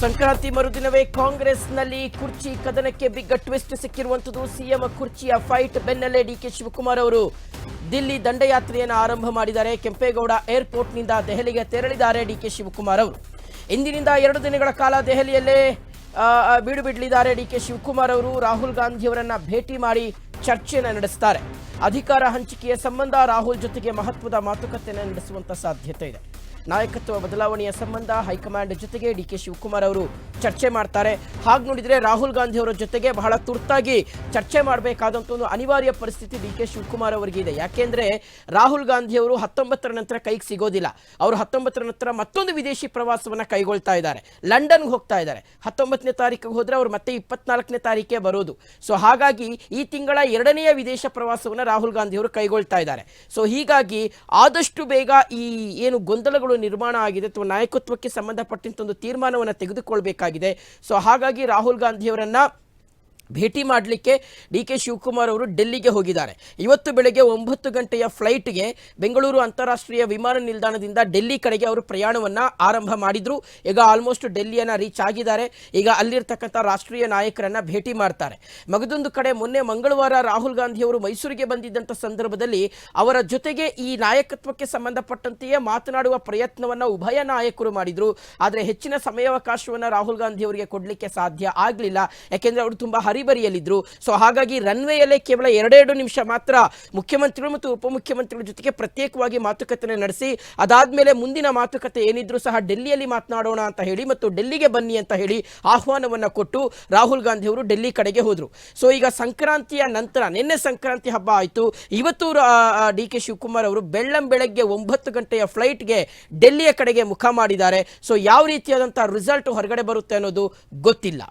ಸಂಕ್ರಾಂತಿ ಮರುದಿನವೇ ಕಾಂಗ್ರೆಸ್ನಲ್ಲಿ ಕುರ್ಚಿ ಕದನಕ್ಕೆ big twist ಸಿಕ್ಕಿರುವಂತದ್ದು. CM ಕುರ್ಚಿಯ ಫೈಟ್ ಬೆನ್ನಲ್ಲೇ ಡಿಕೆ ಶಿವಕುಮಾರ್ ಅವರು ದಿಲ್ಲಿ ದಂಡಯಾತ್ರೆಯನ್ನು ಆರಂಭ ಮಾಡಿದ್ದಾರೆ. ಕೆಂಪೇಗೌಡ ಏರ್ಪೋರ್ಟ್ನಿಂದ ದೆಹಲಿಗೆ ತೆರಳಿದ್ದಾರೆ ಡಿಕೆ ಶಿವಕುಮಾರ್ ಅವರು. ಇಂದಿನಿಂದ 2 ದಿನಗಳ ಕಾಲ ದೆಹಲಿಯಲ್ಲೇ ಬೀಡು ಬಿಡಲಿದ್ದಾರೆ ಡಿಕೆ ಶಿವಕುಮಾರ್ ಅವರು. ರಾಹುಲ್ ಗಾಂಧಿ ಅವರನ್ನ ಭೇಟಿ ಮಾಡಿ ಚರ್ಚೆಯನ್ನು ನಡೆಸುತ್ತಾರೆ. ಅಧಿಕಾರ ಹಂಚಿಕೆಯ ಸಂಬಂಧ ರಾಹುಲ್ ಜೊತೆಗೆ ಮಹತ್ವದ ಮಾತುಕತೆಯನ್ನು ನಡೆಸುವಂತ ಸಾಧ್ಯತೆ ಇದೆ. ನಾಯಕತ್ವ ಬದಲಾವಣೆಯ ಸಂಬಂಧ ಹೈಕಮಾಂಡ್ ಜೊತೆಗೆ ಡಿಕೆ ಶಿವಕುಮಾರ್ ಅವರು ಚರ್ಚೆ ಮಾಡ್ತಾರೆ. ಹಾಗೆ ನೋಡಿದ್ರೆ ರಾಹುಲ್ ಗಾಂಧಿ ಅವರ ಜೊತೆಗೆ ಬಹಳ ತುರ್ತಾಗಿ ಚರ್ಚೆ ಮಾಡಬೇಕಾದಂತ ಒಂದು ಅನಿವಾರ್ಯ ಪರಿಸ್ಥಿತಿ ಡಿಕೆ ಶಿವಕುಮಾರ್ ಅವರಿಗೆ ಇದೆ. ಯಾಕೆಂದ್ರೆ ರಾಹುಲ್ ಗಾಂಧಿ ಅವರು 19ರ ನಂತರ ಕೈಗೆ ಸಿಗೋದಿಲ್ಲ. ಅವರು 19ರ ನಂತರ ಮತ್ತೊಂದು ವಿದೇಶಿ ಪ್ರವಾಸವನ್ನ ಕೈಗೊಳ್ತಾ ಇದ್ದಾರೆ. ಲಂಡನ್ಗೆ ಹೋಗ್ತಾ ಇದ್ದಾರೆ. 19ನೇ ತಾರೀಕಿಗೆ ಹೋದ್ರೆ ಅವರು ಮತ್ತೆ 24ನೇ ತಾರೀಕೆ ಬರೋದು. ಸೊ ಹಾಗಾಗಿ ಈ ತಿಂಗಳ 2ನೇ ವಿದೇಶ ಪ್ರವಾಸವನ್ನ ರಾಹುಲ್ ಗಾಂಧಿ ಅವರು ಕೈಗೊಳ್ತಾ ಇದ್ದಾರೆ. ಸೊ ಹೀಗಾಗಿ ಆದಷ್ಟು ಬೇಗ ಈ ಏನು ಗೊಂದಲಗಳು ನಿರ್ಮಾಣ ಆಗಿದೆ ಅಥವಾ ನಾಯಕತ್ವಕ್ಕೆ ಸಂಬಂಧಪಟ್ಟಂತ ಒಂದು ತೀರ್ಮಾನವನ್ನು ತೆಗೆದುಕೊಳ್ಳಬೇಕಾಗಿದೆ. ಸೊ ಹಾಗಾಗಿ ರಾಹುಲ್ ಗಾಂಧಿ ಅವರನ್ನ ಭೇಟಿ ಮಾಡಲಿಕ್ಕೆ ಡಿಕೆ ಶಿವಕುಮಾರ್ ಅವರು ಡೆಲ್ಲಿಗೆ ಹೋಗಿದ್ದಾರೆ. ಇವತ್ತು ಬೆಳಗ್ಗೆ 9 ಗಂಟೆಯ ಫ್ಲೈಟ್ಗೆ ಬೆಂಗಳೂರು ಅಂತಾರಾಷ್ಟ್ರೀಯ ವಿಮಾನ ನಿಲ್ದಾಣದಿಂದ ಡೆಲ್ಲಿ ಕಡೆಗೆ ಅವರು ಪ್ರಯಾಣವನ್ನು ಆರಂಭ ಮಾಡಿದ್ರು. ಈಗ ಆಲ್ಮೋಸ್ಟ್ ಡೆಲ್ಲಿಯನ್ನು ರೀಚ್ ಆಗಿದ್ದಾರೆ. ಈಗ ಅಲ್ಲಿರ್ತಕ್ಕಂಥ ರಾಷ್ಟ್ರೀಯ ನಾಯಕರನ್ನ ಭೇಟಿ ಮಾಡ್ತಾರೆ. ಮಗದೊಂದು ಕಡೆ ಮೊನ್ನೆ ಮಂಗಳವಾರ ರಾಹುಲ್ ಗಾಂಧಿ ಅವರು ಮೈಸೂರಿಗೆ ಬಂದಿದ್ದಂಥ ಸಂದರ್ಭದಲ್ಲಿ ಅವರ ಜೊತೆಗೆ ಈ ನಾಯಕತ್ವಕ್ಕೆ ಸಂಬಂಧಪಟ್ಟಂತೆಯೇ ಮಾತನಾಡುವ ಪ್ರಯತ್ನವನ್ನು ಉಭಯ ನಾಯಕರು ಮಾಡಿದ್ರು. ಆದರೆ ಹೆಚ್ಚಿನ ಸಮಯಾವಕಾಶವನ್ನು ರಾಹುಲ್ ಗಾಂಧಿ ಅವರಿಗೆ ಕೊಡಲಿಕ್ಕೆ ಸಾಧ್ಯ ಆಗಲಿಲ್ಲ. ಯಾಕೆಂದ್ರೆ ಅವರು ತುಂಬಾ ಬರಿಯಲ್ಲಿದ್ರು. ಸೊ ಹಾಗಾಗಿ ರನ್ವೇಯಲ್ಲೇ ಕೇವಲ 2 ನಿಮಿಷ ಮಾತ್ರ ಮುಖ್ಯಮಂತ್ರಿಗಳು ಮತ್ತು ಉಪಮುಖ್ಯಮಂತ್ರಿಗಳ ಜೊತೆಗೆ ಪ್ರತ್ಯೇಕವಾಗಿ ಮಾತುಕತೆ ನಡೆಸಿ ಅದಾದ್ಮೇಲೆ ಮುಂದಿನ ಮಾತುಕತೆ ಏನಿದ್ರು ಸಹ ಡೆಲ್ಲಿಯಲ್ಲಿ ಮಾತನಾಡೋಣ ಅಂತ ಹೇಳಿ ಮತ್ತು ಡೆಲ್ಲಿಗೆ ಬನ್ನಿ ಅಂತ ಹೇಳಿ ಆಹ್ವಾನವನ್ನ ಕೊಟ್ಟು ರಾಹುಲ್ ಗಾಂಧಿ ಅವರು ಡೆಲ್ಲಿ ಕಡೆಗೆ ಹೋದ್ರು. ಸೊ ಈಗ ಸಂಕ್ರಾಂತಿಯ ನಂತರ ನಿನ್ನೆ ಸಂಕ್ರಾಂತಿ ಹಬ್ಬ ಆಯಿತು. ಇವತ್ತು ಡಿಕೆ ಶಿವಕುಮಾರ್ ಅವರು ಬೆಳ್ಳಂಬೆಳಗ್ಗೆ 9 ಗಂಟೆಯ ಫ್ಲೈಟ್ಗೆ ಡೆಲ್ಲಿಯ ಕಡೆಗೆ ಮುಖ ಮಾಡಿದ್ದಾರೆ. ಸೊ ಯಾವ ರೀತಿಯಾದಂತಹ ರಿಸಲ್ಟ್ ಹೊರಗಡೆ ಬರುತ್ತೆ ಅನ್ನೋದು ಗೊತ್ತಿಲ್ಲ.